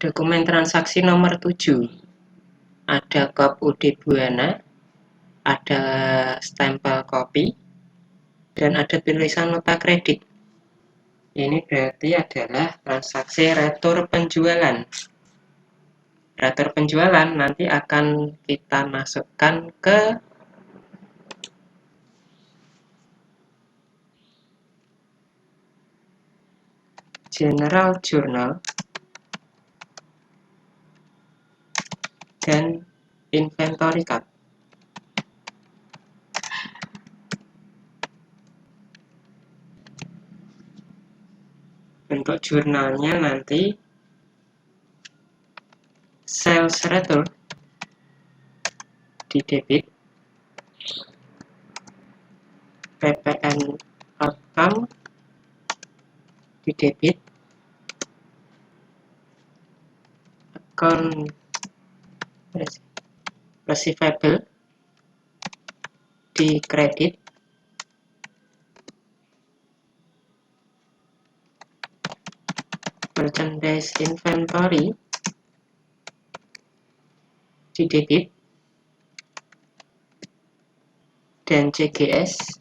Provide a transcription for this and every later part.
Dokumen transaksi nomor 7. Ada kop UD Buana, ada stempel kopi, dan ada tulisan nota kredit. Ini berarti adalah transaksi retur penjualan. Retur penjualan nanti akan kita masukkan ke General Journal dan Inventory Card. Bentuk jurnalnya nanti sales return di debit, PPN outcome di debit, account receivable di kredit, merchandise inventory di debit, dan CGS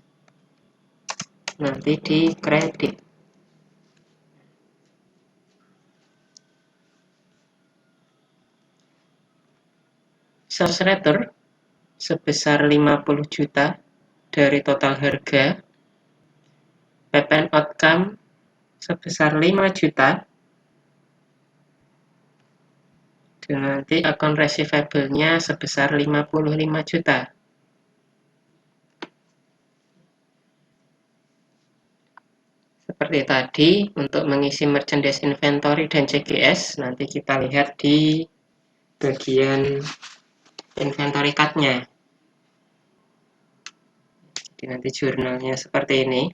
nanti di kredit. Sales return sebesar 50 juta dari total harga, PPN outcome sebesar 5 juta, dan nanti account receivable-nya sebesar 55 juta. Seperti tadi, untuk mengisi merchandise inventory dan CGS, nanti kita lihat di bagian inventory card-nya. Jadi nanti jurnalnya seperti ini.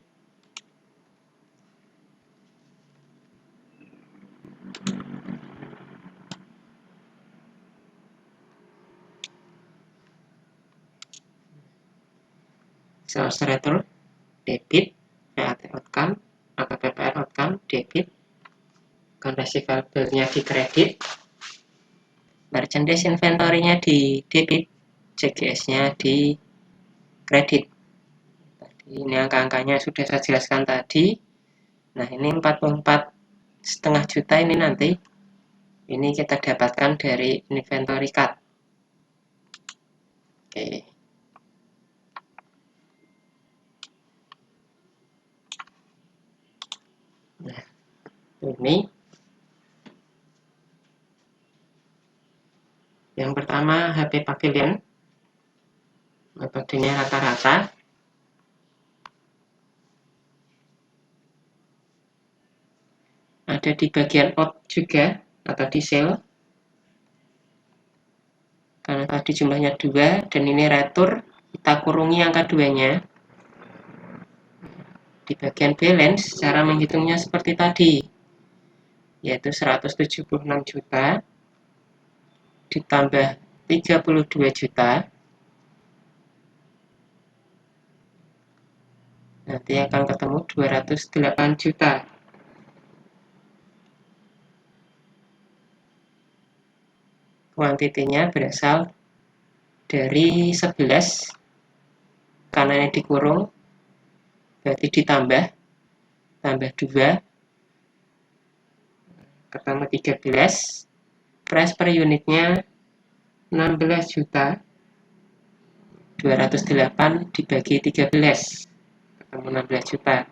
Sales return, debit, VAT outcome, atau PPN outcome, debit, account receivable-nya di kredit, merchandise inventory-nya di debit, CGS-nya di kredit. Ini angka-angkanya sudah saya jelaskan tadi. Nah, ini 44,5 juta ini nanti. Ini kita dapatkan dari inventory card. Oke. Nah, ini yang pertama HP Pavilion. Metodenya rata-rata. Ada di bagian out juga atau di sale. Karena tadi jumlahnya 2 dan ini retur, kita kurungi angka 2-nya. Di bagian balance, cara menghitungnya seperti tadi, yaitu 176 juta ditambah 32 juta, nanti akan ketemu 208 juta. Kuantitinya berasal dari 11, karena ini dikurung, berarti ditambah, tambah 2, ketemu 13, price per unitnya 16 juta, 208 dibagi 13, ketemu 16 juta.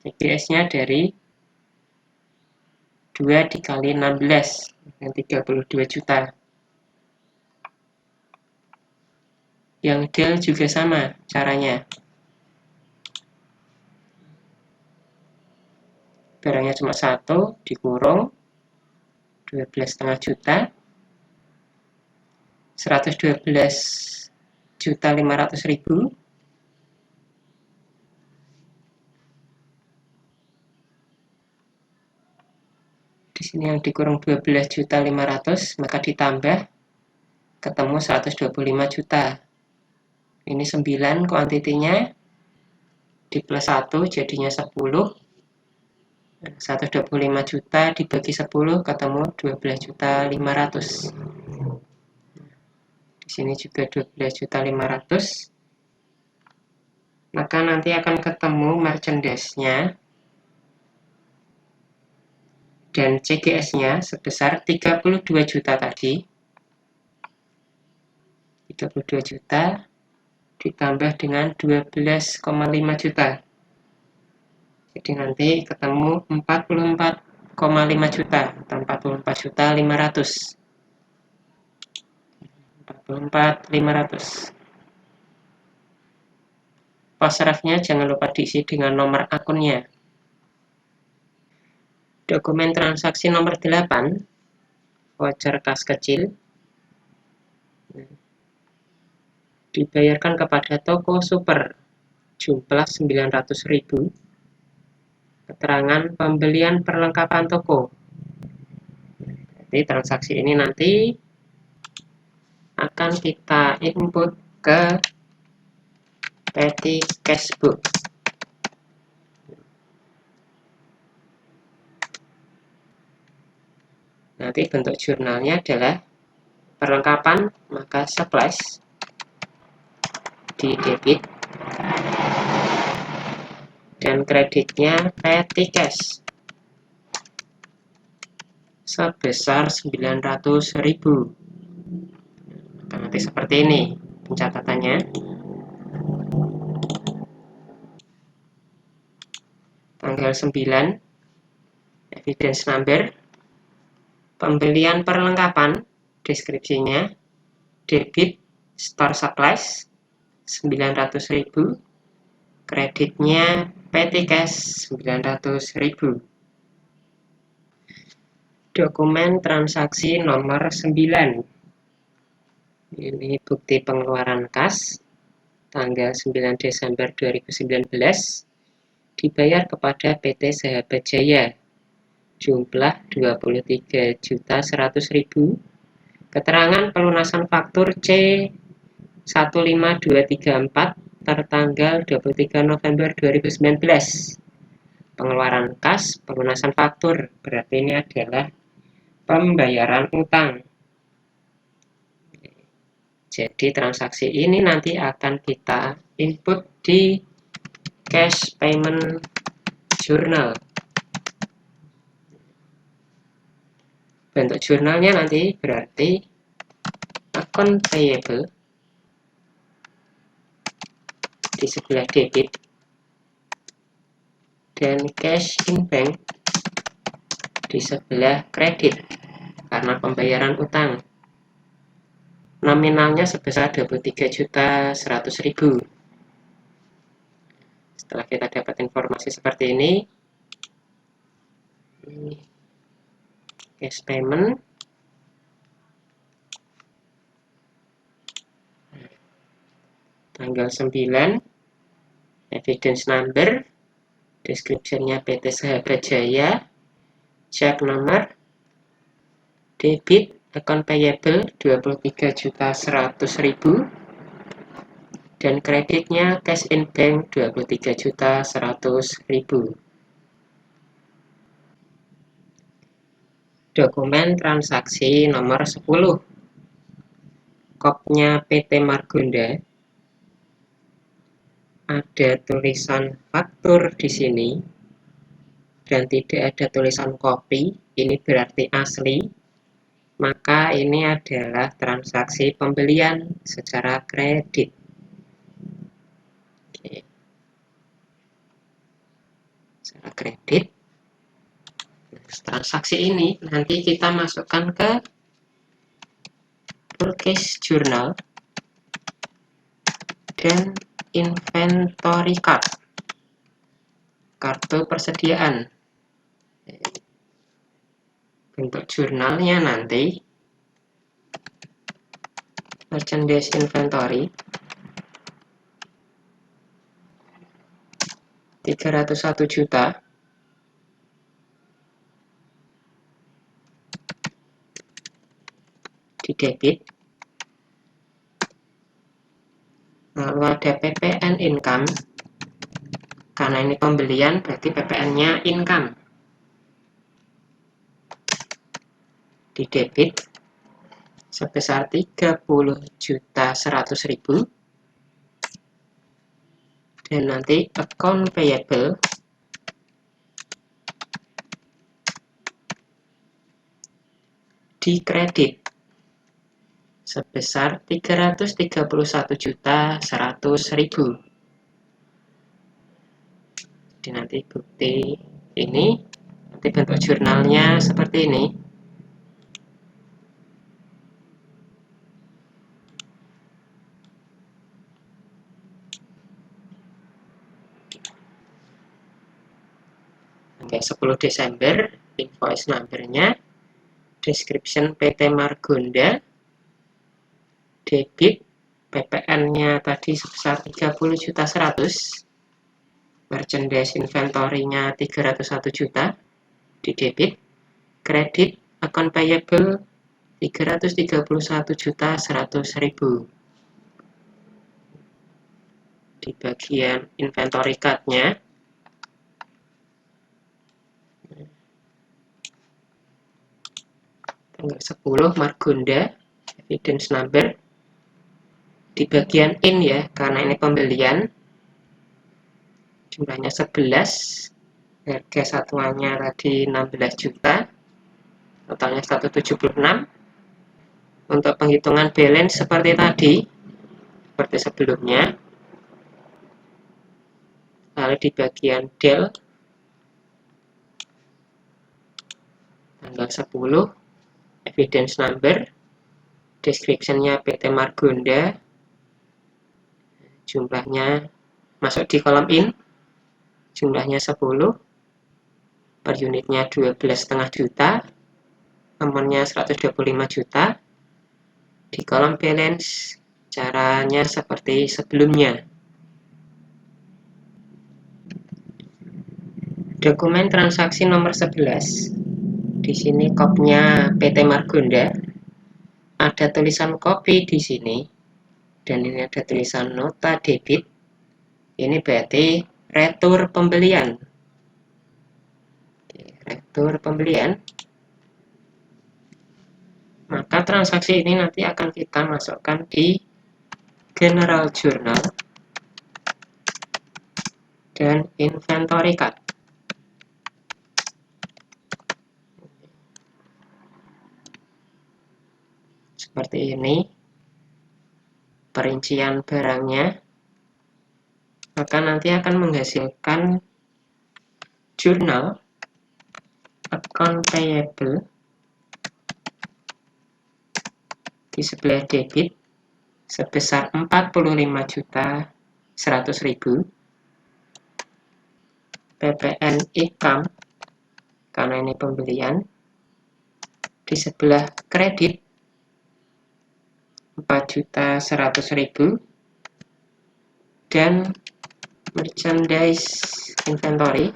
CGS-nya dari 2 dikali 16, yang 32 juta. Yang del juga sama caranya. Barangnya cuma 1, dikurung 12,5 juta, 112.500.000, di sini yang dikurung 12.500.000, maka ditambah ketemu 125 juta. Ini 9 kuantitinya, di plus 1 jadinya 10, 125 juta dibagi 10 ketemu 12.500.000. Di sini juga 12.500.000. Maka nanti akan ketemu merchandise-nya dan CGS-nya sebesar 32 juta tadi. 32 juta ditambah dengan 12,5 juta. Jadi nanti ketemu 44,5 juta atau 44.500.000. 44.500. Pasrafnya jangan lupa diisi dengan nomor akunnya. Dokumen transaksi nomor 8, voucher kas kecil, dibayarkan kepada toko super, jumlah 900.000. Keterangan pembelian perlengkapan toko. Jadi transaksi ini nanti akan kita input ke petty cash book. Nanti bentuk jurnalnya adalah perlengkapan, maka supplies di debit dan kreditnya petty cash sebesar 900.000. Nanti seperti ini pencatatannya. Tanggal 9, evidence number, pembelian perlengkapan, deskripsinya, debit store supplies 900.000, kreditnya petty cash 900.000. Dokumen transaksi nomor 9. Ini bukti pengeluaran kas tanggal 9 Desember 2019 dibayar kepada PT Sahabat Jaya jumlah 23.100.000. Keterangan pelunasan faktur C15234 tertanggal 23 November 2019. Pengeluaran kas, pelunasan faktur, berarti ini adalah pembayaran utang. Jadi transaksi ini nanti akan kita input di cash payment journal. Bentuk jurnalnya nanti berarti account payable di sebelah debit dan cash in bank di sebelah kredit karena pembayaran utang. Nominalnya sebesar 23.100.000. Setelah kita dapat informasi seperti ini, cash payment, tanggal 9, evidence number, description-nya PT Sahabat Jaya, check number, debit account payable 23.100.000 dan kreditnya cash in bank 23.100.000. Dokumen transaksi nomor 10, kopnya PT Margonda, ada tulisan faktur di sini dan tidak ada tulisan kopi, ini berarti asli. Maka ini adalah transaksi pembelian secara kredit. Oke. Secara kredit. Transaksi ini nanti kita masukkan ke purchase journal dan inventory card, kartu persediaan. Bentuk jurnalnya nanti merchandise inventory 301 juta, di debit. Lalu ada PPN income, karena ini pembelian berarti PPN-nya income di debit sebesar 30.100.000 dan nanti account payable di kredit sebesar 331.100.000. Jadi nanti bukti ini, nanti bentuk jurnalnya seperti ini. Oke, 10 Desember, invoice number-nya, description PT Margonda, debit, PPN-nya tadi sebesar 30.100.000, merchandise inventory-nya 301 juta di debit, kredit, account payable 331.100.000. Di bagian inventory card-nya tanggal 10 Margonda, evidence number di bagian in ya, karena ini pembelian, jumlahnya 11, harga satuannya tadi 16 juta, totalnya 176. Untuk penghitungan balance seperti tadi, seperti sebelumnya, lalu di bagian del tanggal 10, evidence number, description-nya PT Margonda, jumlahnya masuk di kolom in, jumlahnya 10, per unitnya 12,5 juta, nomornya 125 juta. Di kolom balance caranya seperti sebelumnya. Dokumen transaksi nomor 11. Di sini kopnya PT Margonda. Ada tulisan kopi di sini. Dan ini ada tulisan nota debit. Ini berarti retur pembelian. Oke, retur pembelian. Maka transaksi ini nanti akan kita masukkan di general journal dan inventory card. Seperti ini perincian barangnya, maka nanti akan menghasilkan jurnal account payable di sebelah debit sebesar 45.100.000, PPN income karena ini pembelian, di sebelah kredit 4.100.000 dan merchandise inventory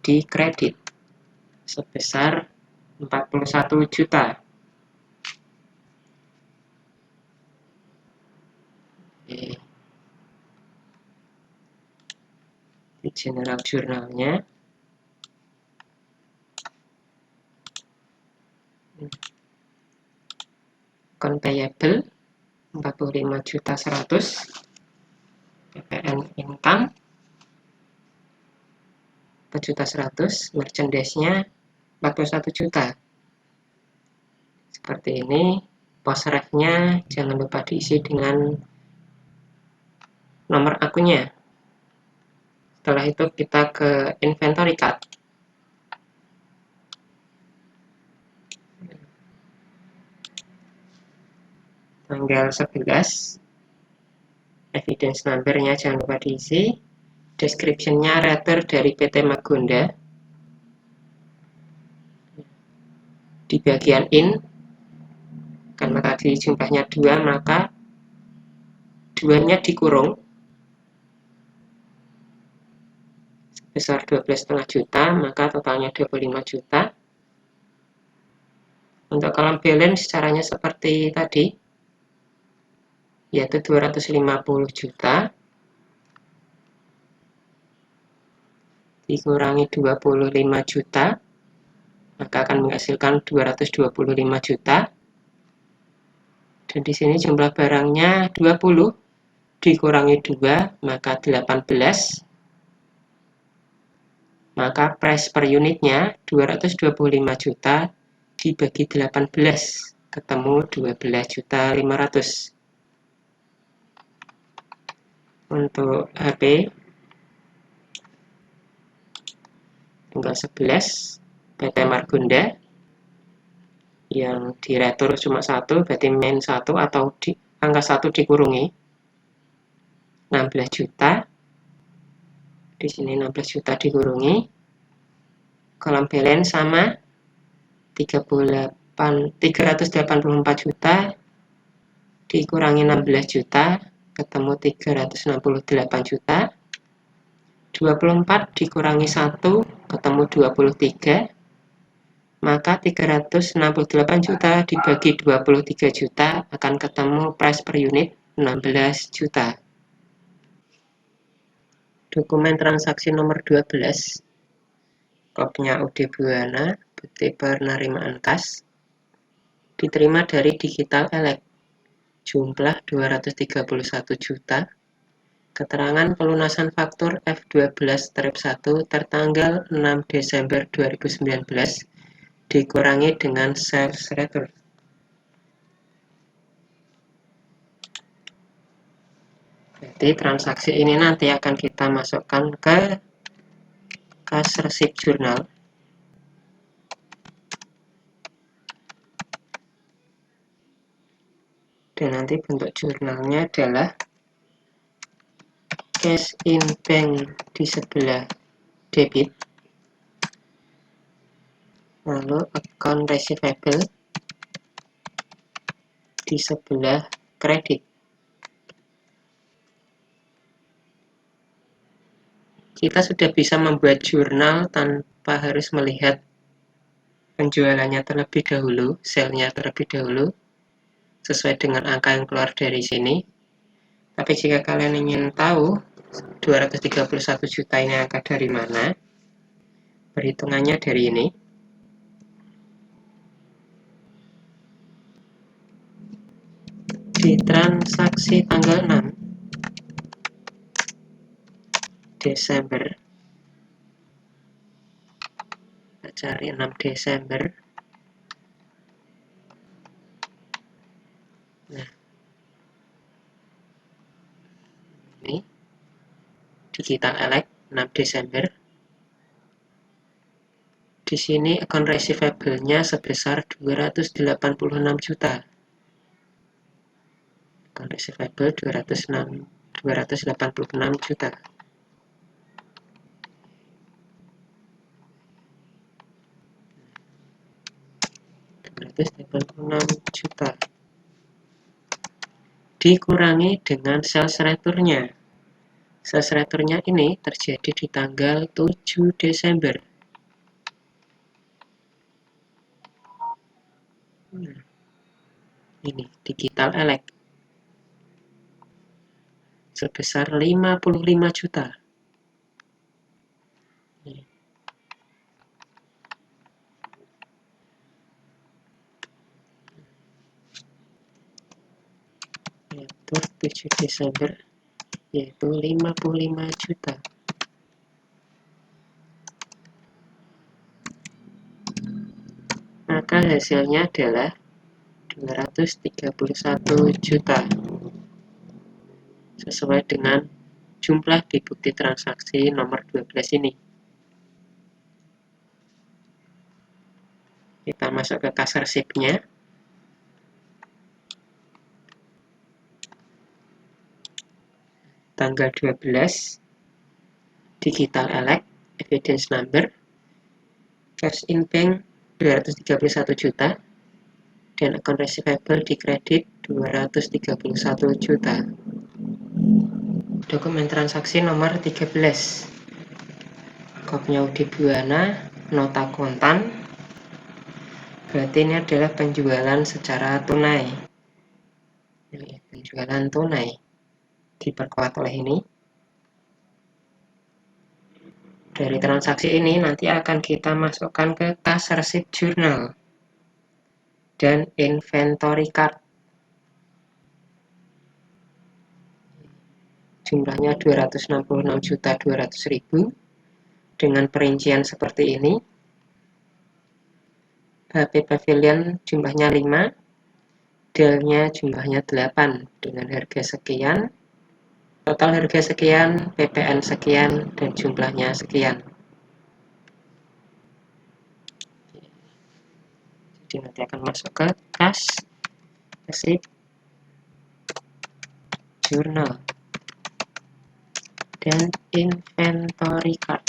di kredit sebesar 41 juta. Oke. Di general jurnalnya account payable 45.100.000, PPN income 4.100.000, merchandise-nya 41 juta. Seperti ini. Post ref-nya jangan lupa diisi dengan nomor akunnya. Setelah itu kita ke inventory card. Tanggal 11, evidence number-nya jangan lupa diisi, description-nya retur dari PT Margonda. Di bagian in, karena tadi jumlahnya 2, maka 2-nya dikurung sebesar 12,5 juta, maka totalnya 25 juta. Untuk kolom balance caranya seperti tadi, yaitu 250 juta dikurangi 25 juta, maka akan menghasilkan 225 juta. Dan di sini jumlah barangnya 20 dikurangi 2 maka 18. Maka price per unitnya 225 juta dibagi 18 ketemu 12.500.000. Untuk HP tanggal 11 PT Margonda yang diretur cuma 1, berarti main 1 atau angka 1 dikurungi 16 juta. Di sini 16 juta dikurungi, kolom balance sama 384 juta dikurangi 16 juta ketemu 368 juta. 24 dikurangi 1 ketemu 23, maka 368 juta dibagi 23 juta akan ketemu price per unit 16 juta. Dokumen transaksi nomor 12, kopnya UD Buana, bukti penerimaan kas, diterima dari Digital Elect, jumlah 231 juta, keterangan pelunasan faktur F12-1 tertanggal 6 Desember 2019, dikurangi dengan sales return. Jadi transaksi ini nanti akan kita masukkan ke cash receipt journal. Dan nanti bentuk jurnalnya adalah cash in bank di sebelah debit, lalu account receivable di sebelah kredit. Kita sudah bisa membuat jurnal tanpa harus melihat penjualannya terlebih dahulu, sale-nya terlebih dahulu, sesuai dengan angka yang keluar dari sini. Tapi jika kalian ingin tahu 231 juta ini angka dari mana, perhitungannya dari ini. Di transaksi tanggal 6 Desember, kita cari 6 Desember. Nah, ini Digital Elect 6 Desember. Di sini account receivable-nya sebesar 286 juta. Account receivable 286 juta. Juta dikurangi dengan sales return-nya. Sales return-nya ini terjadi di tanggal 7 Desember. Ini Digital Elect sebesar 55 juta. Yaitu 7 Desember, yaitu 55 juta. Maka hasilnya adalah 231 juta. Sesuai dengan jumlah di bukti transaksi nomor 12 ini. Kita masuk ke cash receipt-nya. Tanggal 12, Digital Elect, evidence number, cash in bank 231 juta, dan account receivable di kredit 231 juta. Dokumen transaksi nomor 13, kopnya UD Buana, nota kontan, berarti ini adalah penjualan secara tunai. Ini penjualan tunai diperkuat oleh ini. Dari transaksi ini nanti akan kita masukkan ke cash receipt journal dan inventory card. Jumlahnya 266.200.000 dengan perincian seperti ini. HP Pavilion jumlahnya 5, Dell-nya jumlahnya 8 dengan harga sekian, total harga sekian, PPN sekian, dan jumlahnya sekian. Jadi nanti akan masuk ke cash receipt journal dan inventory card.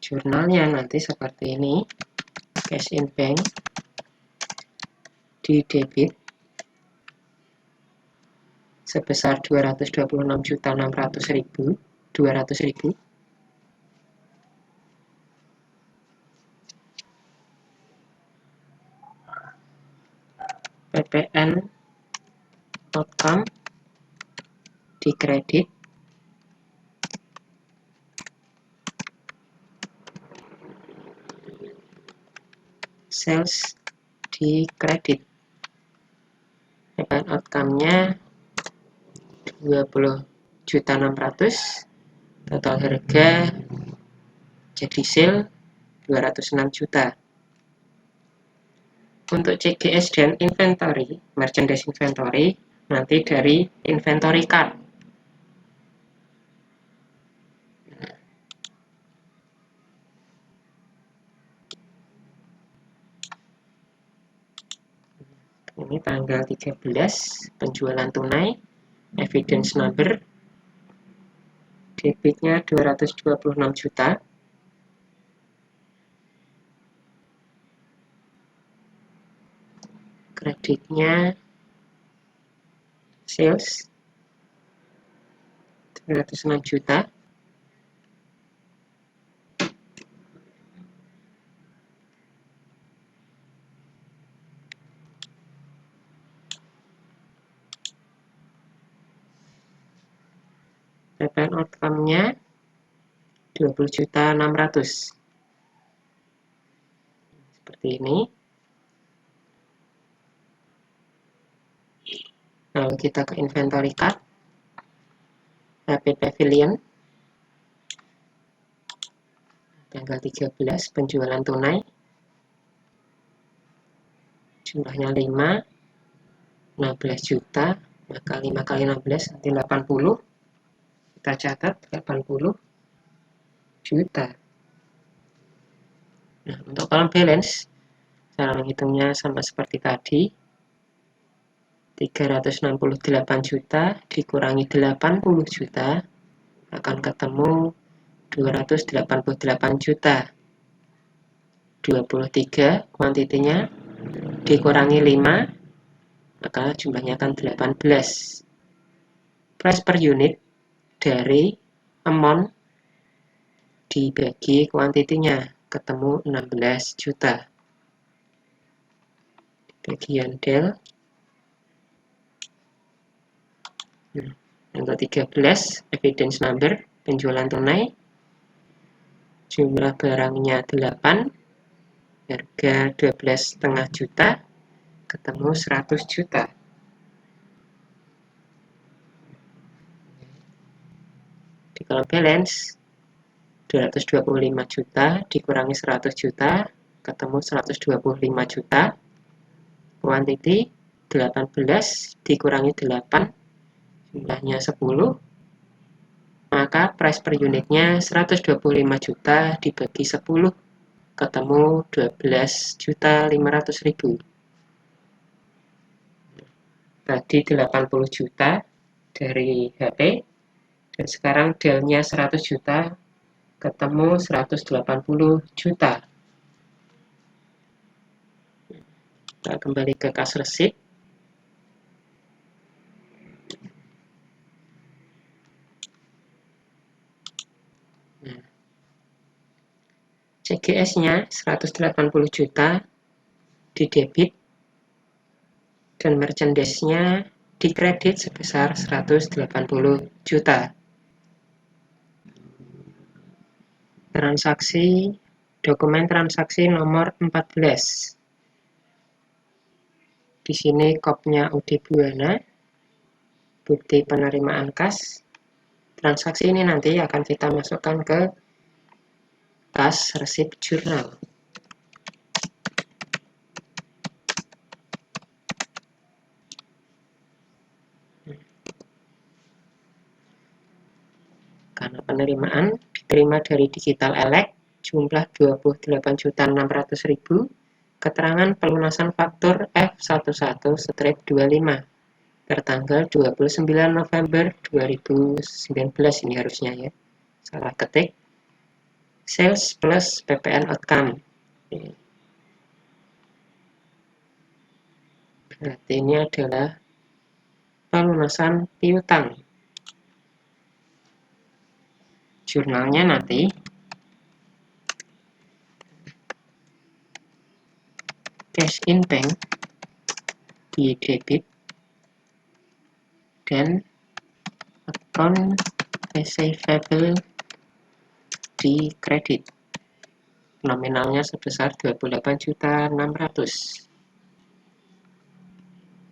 Jurnalnya nanti seperti ini, cash in bank, di debit sebesar 226.600.200.000. PPN outcome di kredit sales di kredit. PPN outcome-nya 20.600.000, total harga jadi sale 206 juta. Untuk CGS dan inventory, merchandise inventory, nanti dari inventory card. Ini tanggal 13, penjualan tunai, evidence number, debitnya 226 juta, kreditnya sales 206 juta, PPN outcome-nya 20.600.000. Seperti ini. Lalu kita ke inventory card, HP Pavilion, tanggal 13, penjualan tunai, jumlahnya 5, 16 juta, maka 5 kali 16 nanti 80, kita catat 80 juta. Nah, untuk kolom balance, cara menghitungnya sama seperti tadi, 368 juta dikurangi 80 juta akan ketemu 288 juta. 23 kuantitinya dikurangi 5, maka jumlahnya akan 18. Price per unit dari amount dibagi kuantitinya ketemu 16 juta. Bagian del. Untuk 13, evidence number, penjualan tunai, jumlah barangnya 8, harga 12,5 juta, ketemu 100 juta. Di kolom balance, 225 juta dikurangi 100 juta, ketemu 125 juta. Quantity 18 dikurangi 8, jumlahnya 10, maka price per unitnya 125 juta dibagi 10, ketemu 12.500.000. Tadi 80 juta dari HP, dan sekarang Dell-nya 100 juta, ketemu 180 juta. Kita kembali ke cash receipt. CGS-nya 180 juta di debit dan merchandise-nya dikredit sebesar 180 juta. Transaksi, dokumen transaksi nomor 14. Di sini kopnya UD Buana, bukti penerimaan kas. Transaksi ini nanti akan kita masukkan ke kas resip jurnal. Karena penerimaan diterima dari Digital Elect, jumlah 28.600.000, keterangan pelunasan faktur F11/25 tertanggal 29 November 2019 ini harusnya ya, salah ketik, sales plus PPN outcome. Berarti ini adalah pelunasan piutang. Jurnalnya nanti cash in bank di debit dan account receivable di kredit. Nominalnya sebesar 28.600.000.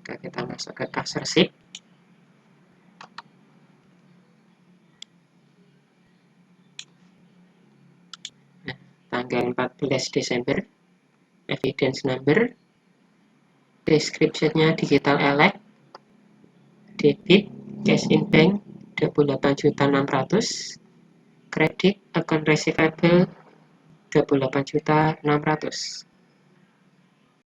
Kita masuk ke kas resip. Nah, tanggal 14 Desember, evidence number, description-nya Digital Elect, debit, cash in bank 28.600.000, kredit, account receivable 28.600.000.